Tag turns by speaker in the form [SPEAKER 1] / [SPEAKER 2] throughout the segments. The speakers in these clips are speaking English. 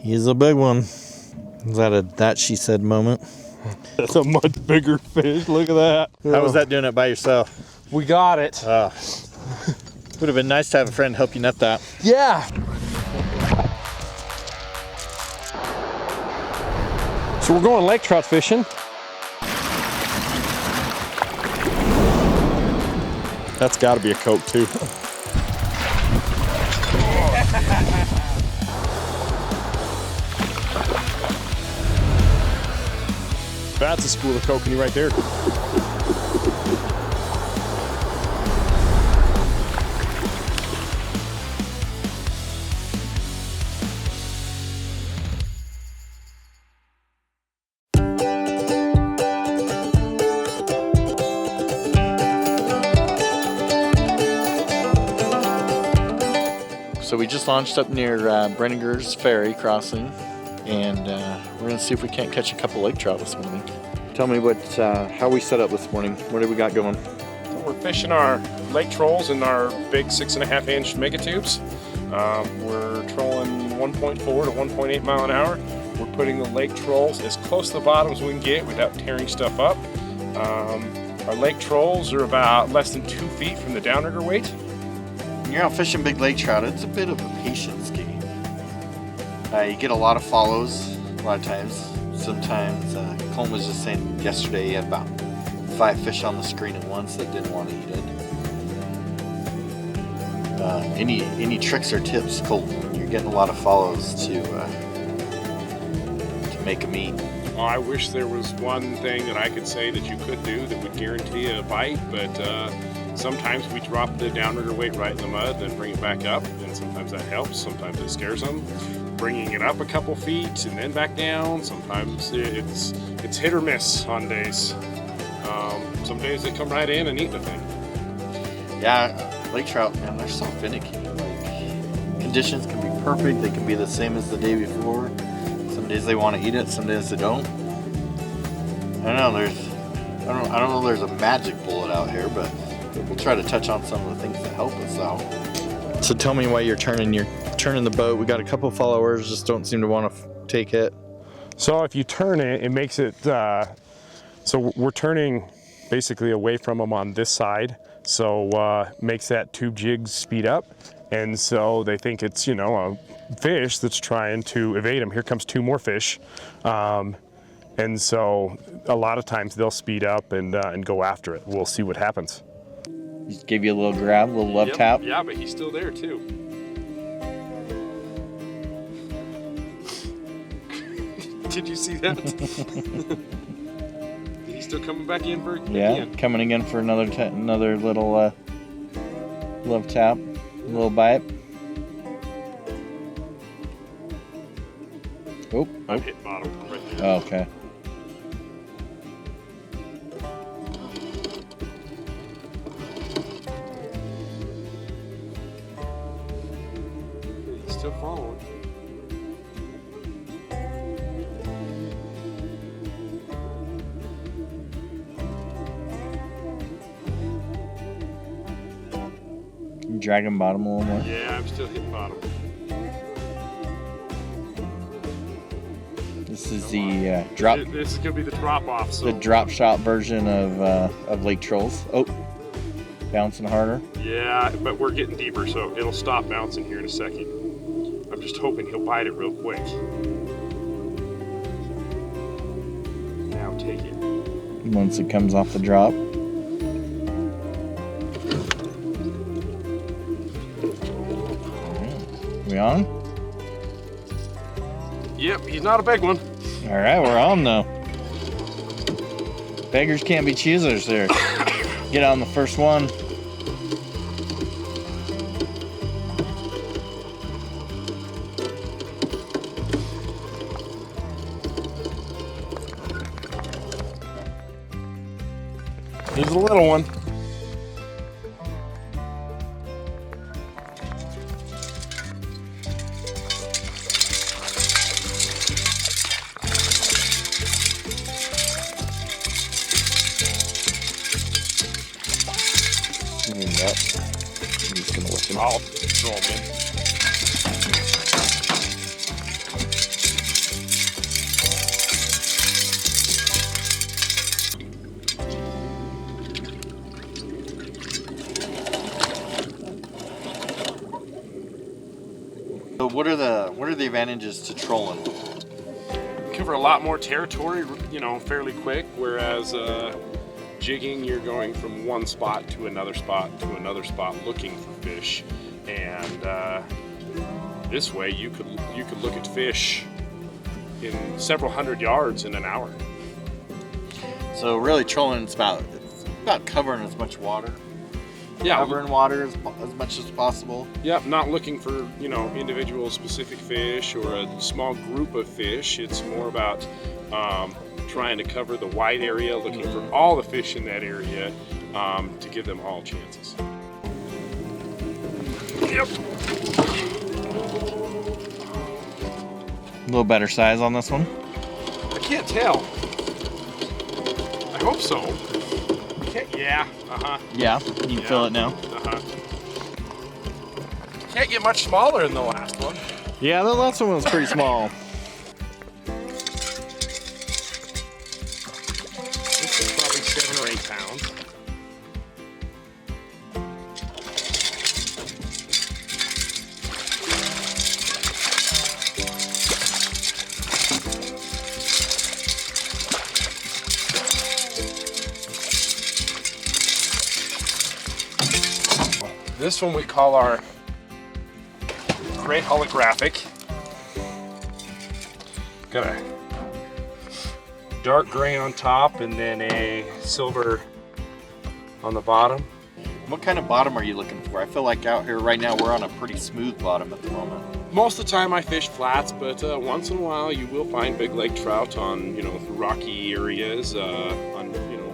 [SPEAKER 1] He's a big one. Is that a that she said moment?
[SPEAKER 2] That's a much bigger fish. Look at that.
[SPEAKER 1] How was that doing it by yourself?
[SPEAKER 2] We got it.
[SPEAKER 1] Would have been nice to have a friend help you net that.
[SPEAKER 2] Yeah. So we're going lake trout fishing. That's got to be a Coke too. That's a spool of kokanee right there.
[SPEAKER 1] So we just launched up near Greenriverflyfisher ferry crossing, and we're gonna see if we can't catch a couple lake trout this morning. Tell me how we set up this morning. What do we got going?
[SPEAKER 3] We're fishing our Lake Trolls in our big 6.5-inch Megatubes. We're trolling 1.4 to 1.8 mile an hour. We're putting the Lake Trolls as close to the bottom as we can get without tearing stuff up. Our Lake Trolls are about less than 2 feet from the Downrigger weight.
[SPEAKER 1] When you're out fishing big lake trout, it's a bit of a patience game. You get a lot of follows a lot of times. Sometimes, Colton was just saying yesterday he had about 5 fish on the screen at once that didn't want to eat it. Any tricks or tips, Colton? You're getting a lot of follows to make them eat.
[SPEAKER 3] Well, I wish there was one thing that I could say that you could do that would guarantee a bite, but sometimes we drop the Downrigger weight right in the mud, then bring it back up, and sometimes that helps. Sometimes it scares them. Bringing it up a couple feet and then back down. Sometimes it's hit or miss on days. Some days they come right in and eat the thing.
[SPEAKER 1] Yeah, lake trout, man, they're so finicky. Like, conditions can be perfect. They can be the same as the day before. Some days they want to eat it. Some days they don't. I don't know. There's a magic bullet out here, but we'll try to touch on some of the things that help us out. So tell me why you're turning the boat. We got a couple followers, just don't seem to want to take it.
[SPEAKER 3] So if you turn it, it makes it, so we're turning basically away from them on this side. So makes that tube jig speed up. And so they think it's, a fish that's trying to evade them. Here comes 2 more fish. And so a lot of times they'll speed up and go after it. We'll see what happens.
[SPEAKER 1] Just give you a little grab, a little love tap.
[SPEAKER 3] Yeah, but he's still there too. Did you see that? He's still coming back in for again.
[SPEAKER 1] Coming again for another little love tap, little bite. Oh,
[SPEAKER 3] I've hit bottom right there.
[SPEAKER 1] Oh, okay.
[SPEAKER 3] He's still following.
[SPEAKER 1] Drag him bottom a little more.
[SPEAKER 3] Yeah, I'm still hitting bottom.
[SPEAKER 1] This is the drop.
[SPEAKER 3] This is gonna be the drop off. So.
[SPEAKER 1] The drop shot version of Lake Trolls. Oh, bouncing harder.
[SPEAKER 3] Yeah, but we're getting deeper, so it'll stop bouncing here in a second. I'm just hoping he'll bite it real quick. Now take it.
[SPEAKER 1] Once it comes off the drop. We on?
[SPEAKER 3] Yep, he's not a big one.
[SPEAKER 1] All right, we're on though. Beggars can't be choosers there. Get on the first one.
[SPEAKER 3] He's a little one.
[SPEAKER 1] Yep. I'm just gonna lift him.
[SPEAKER 3] I'll throw him in.
[SPEAKER 1] what are the advantages to trolling?
[SPEAKER 3] Cover a lot more territory, you know, fairly quick, whereas jigging, you're going from one spot to another spot to another spot looking for fish, and this way you could look at fish in several hundred yards in an hour.
[SPEAKER 1] So really, trolling is about covering as much water.
[SPEAKER 3] Yeah,
[SPEAKER 1] Covering water as much as possible.
[SPEAKER 3] Yep, not looking for, you know, individual specific fish or a small group of fish. It's more about trying to cover the wide area, looking for all the fish in that area to give them all chances. Yep.
[SPEAKER 1] A little better size on this one.
[SPEAKER 3] I can't tell. I hope so. Yeah.
[SPEAKER 1] Yeah, you can feel it now.
[SPEAKER 3] Can't get much smaller than the last one.
[SPEAKER 1] Yeah, the last one was pretty small.
[SPEAKER 3] This is probably 7 or 8 pounds. This one we call our gray holographic. Got a dark gray on top and then a silver on the bottom.
[SPEAKER 1] What kind of bottom are you looking for? I feel like out here right now we're on a pretty smooth bottom at the moment.
[SPEAKER 3] Most of the time I fish flats, but once in a while you will find big lake trout on, you know, rocky areas, on, you know,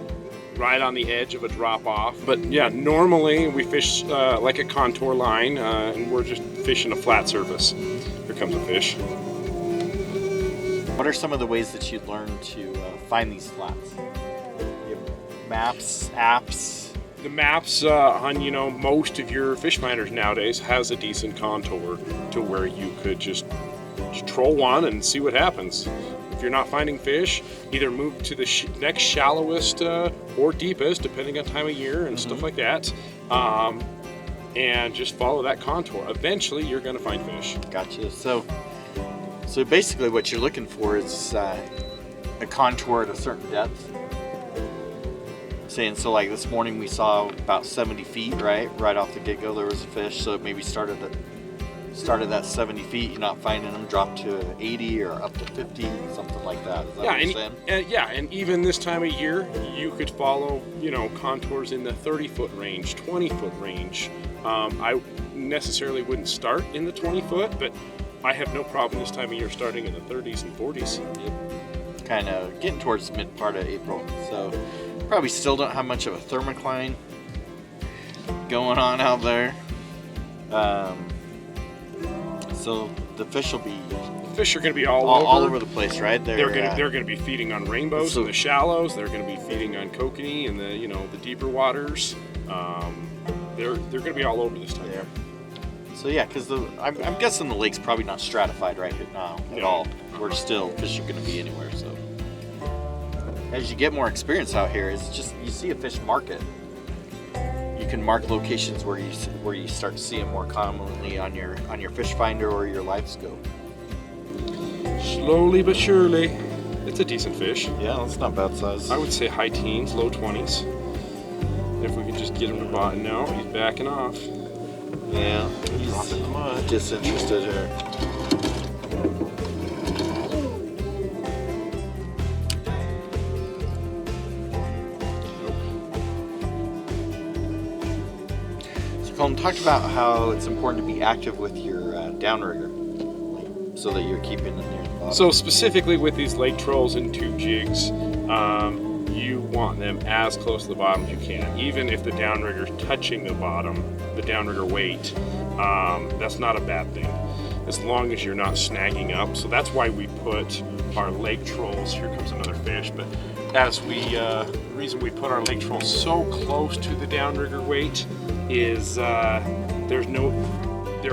[SPEAKER 3] right on the edge of a drop off. But yeah, normally we fish like a contour line, and we're just fishing a flat surface. Here comes a fish.
[SPEAKER 1] What are some of the ways that you learn to find these flats? You have maps, apps?
[SPEAKER 3] The maps on, you know, most of your fish finders nowadays has a decent contour to where you could just troll one and see what happens. If you're not finding fish, either move to the next shallowest or deepest, depending on time of year and stuff like that, and just follow that contour. Eventually, you're going to find fish.
[SPEAKER 1] Gotcha. So basically, what you're looking for is a contour at a certain depth. So like this morning we saw about 70 feet, right off the get-go there was a fish. So it maybe started at 70 feet, you're not finding them, drop to 80 or up to 50, something like that. Is that what you're saying?
[SPEAKER 3] Yeah, and even this time of year, you could follow, you know, contours in the 30-foot range, 20-foot range. I necessarily wouldn't start in the 20-foot, but I have no problem this time of year starting in the 30s and 40s.
[SPEAKER 1] Yep. Kind of getting towards the mid part of April, so probably still don't have much of a thermocline going on out there. So the fish will be.
[SPEAKER 3] The fish are going to be all
[SPEAKER 1] over the place, right?
[SPEAKER 3] They're going to be feeding on rainbows in the shallows. They're going to be feeding on kokanee in the, you know, the deeper waters. They're going to be all over this time.
[SPEAKER 1] Yeah. So yeah, because I'm guessing the lake's probably not stratified right now at all. We're still fish are going to be anywhere. So as you get more experience out here, it's just you see a fish market. You can mark locations where you start to see them more commonly on your fish finder or your live scope.
[SPEAKER 3] Slowly but surely, it's a decent fish.
[SPEAKER 1] Yeah, that's not bad size.
[SPEAKER 3] I would say high teens, low 20s. If we could just get him to bottom. No, he's backing off.
[SPEAKER 1] Yeah, he's disinterested here. Colton talked about how it's important to be active with your downrigger, so that you're keeping them near the bottom.
[SPEAKER 3] So specifically with these lake trolls and tube jigs, you want them as close to the bottom as you can. Even if the downrigger's touching the bottom, the downrigger weight, that's not a bad thing, as long as you're not snagging up. So that's why we put our lake trolls, here comes another fish, but as we, the reason we put our lake trolls so close to the downrigger weight is they're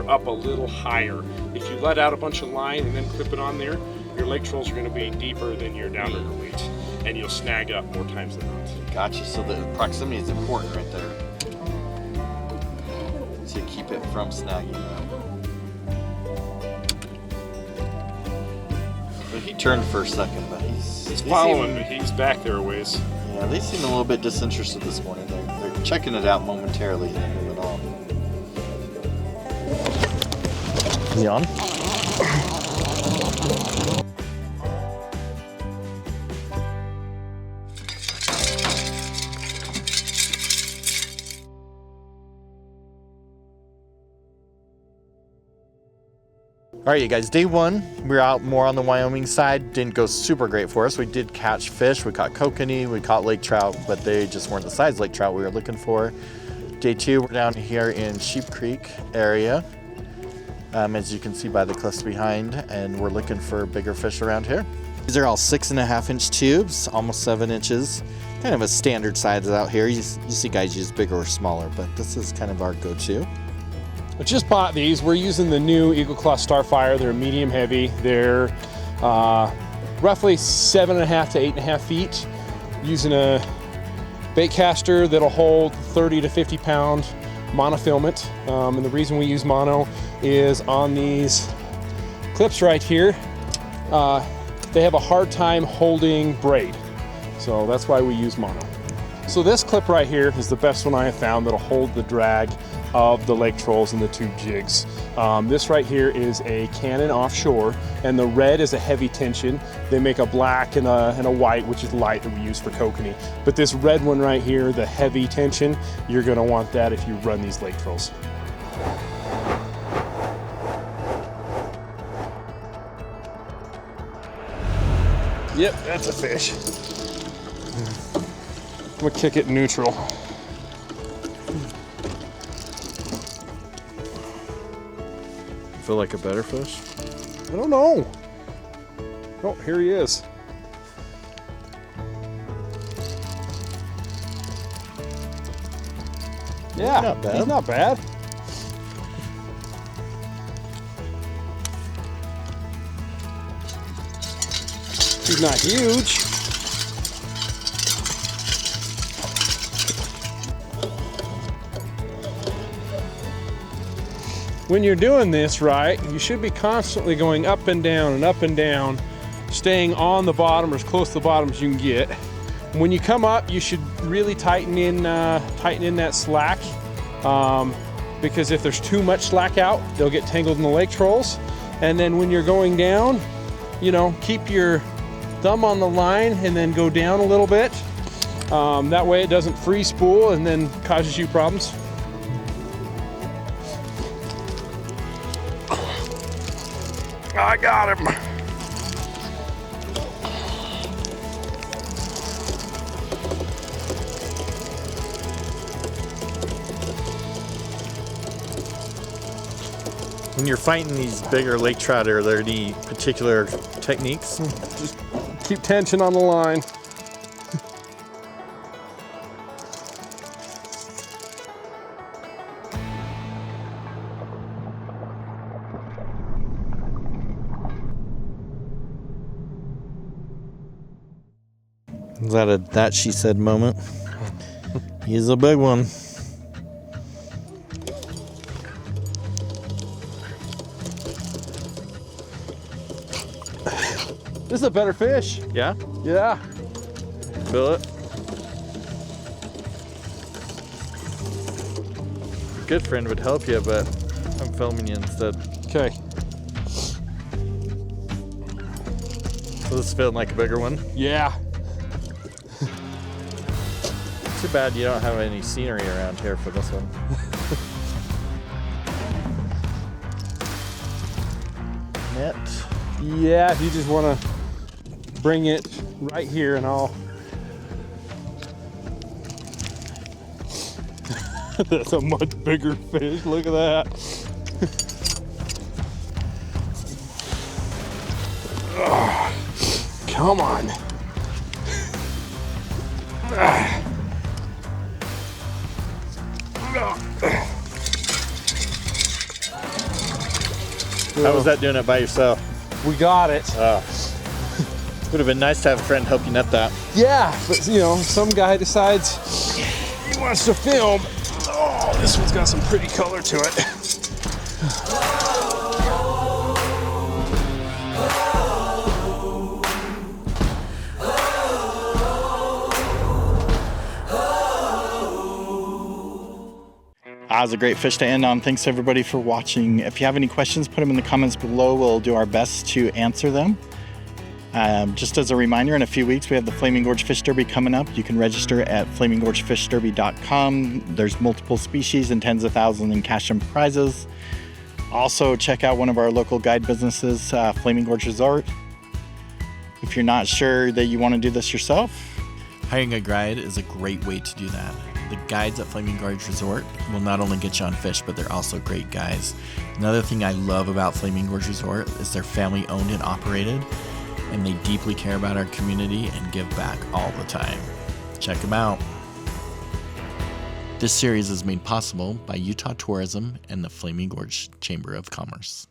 [SPEAKER 3] up a little higher. If you let out a bunch of line and then clip it on there, your lake trolls are going to be deeper than your downrigger weight, and you'll snag up more times than not.
[SPEAKER 1] Gotcha. So the proximity is important right there to keep it from snagging up. he turned for a second, but
[SPEAKER 3] he's following me. He's back there a ways.
[SPEAKER 1] Yeah, they seem a little bit disinterested this morning. They're checking it out momentarily and then moving on. Is he on? All right, you guys, day one, we were out more on the Wyoming side. Didn't go super great for us. We did catch fish. We caught kokanee, we caught lake trout, but they just weren't the size lake trout we were looking for. Day two, we're down here in Sheep Creek area, as you can see by the cliffs behind, and we're looking for bigger fish around here. These are all 6.5 inch tubes, almost 7 inches. Kind of a standard size out here. You see guys use bigger or smaller, but this is kind of our go-to.
[SPEAKER 3] I just bought these. We're using the new Eagle Claw Starfire. They're medium heavy. They're roughly 7.5 to 8.5 feet. Using a bait caster that'll hold 30 to 50 pound monofilament. And the reason we use mono is on these clips right here, they have a hard time holding braid. So that's why we use mono. So this clip right here is the best one I have found that'll hold the drag of the lake trolls and the tube jigs. This right here is a Canon offshore, and the red is a heavy tension. They make a black and a white, which is light, that we use for kokanee. But this red one right here, the heavy tension, you're gonna want that if you run these lake trolls. Yep, that's a fish. I'm gonna kick it neutral.
[SPEAKER 1] Feel like a better fish?
[SPEAKER 3] I don't know. Oh, here he is. Yeah,
[SPEAKER 1] not bad.
[SPEAKER 3] He's not bad. He's not huge. When you're doing this right, you should be constantly going up and down, staying on the bottom or as close to the bottom as you can get. When you come up, you should really tighten in that slack, because if there's too much slack out, they'll get tangled in the lake trolls. And then when you're going down, you know, keep your thumb on the line and then go down a little bit. That way it doesn't free spool and then causes you problems. I got him.
[SPEAKER 1] When you're fighting these bigger lake trout, are there any particular techniques?
[SPEAKER 3] Just keep tension on the line.
[SPEAKER 1] Is that a that she said moment? He's a big one.
[SPEAKER 3] This is a better fish.
[SPEAKER 1] Yeah?
[SPEAKER 3] Yeah.
[SPEAKER 1] Feel it? A good friend would help you, but I'm filming you instead.
[SPEAKER 3] Okay.
[SPEAKER 1] So this is feeling like a bigger one?
[SPEAKER 3] Yeah.
[SPEAKER 1] Too bad you don't have any scenery around here for this one. Net.
[SPEAKER 3] Yeah, if you just want to bring it right here and I'll... That's a much bigger fish, look at that. Oh, come on.
[SPEAKER 1] How was that doing it by yourself?
[SPEAKER 3] We got it.
[SPEAKER 1] Would have been nice to have a friend help you net that.
[SPEAKER 3] Yeah, but you know, some guy decides he wants to film. Oh, this one's got some pretty color to it.
[SPEAKER 1] was a great fish to end on. Thanks everybody for watching. If you have any questions, put them in the comments below. We'll do our best to answer them. Just as a reminder, in a few weeks we have the Flaming Gorge Fish Derby coming up. You can register at flaminggorgefishderby.com. There's multiple species and tens of thousands in cash and prizes. Also check out one of our local guide businesses, Flaming Gorge Resort. If you're not sure that you want to do this yourself, hiring a guide is a great way to do that. The guides at Flaming Gorge Resort will not only get you on fish, but they're also great guys. Another thing I love about Flaming Gorge Resort is they're family owned and operated, and they deeply care about our community and give back all the time. Check them out. This series is made possible by Utah Tourism and the Flaming Gorge Chamber of Commerce.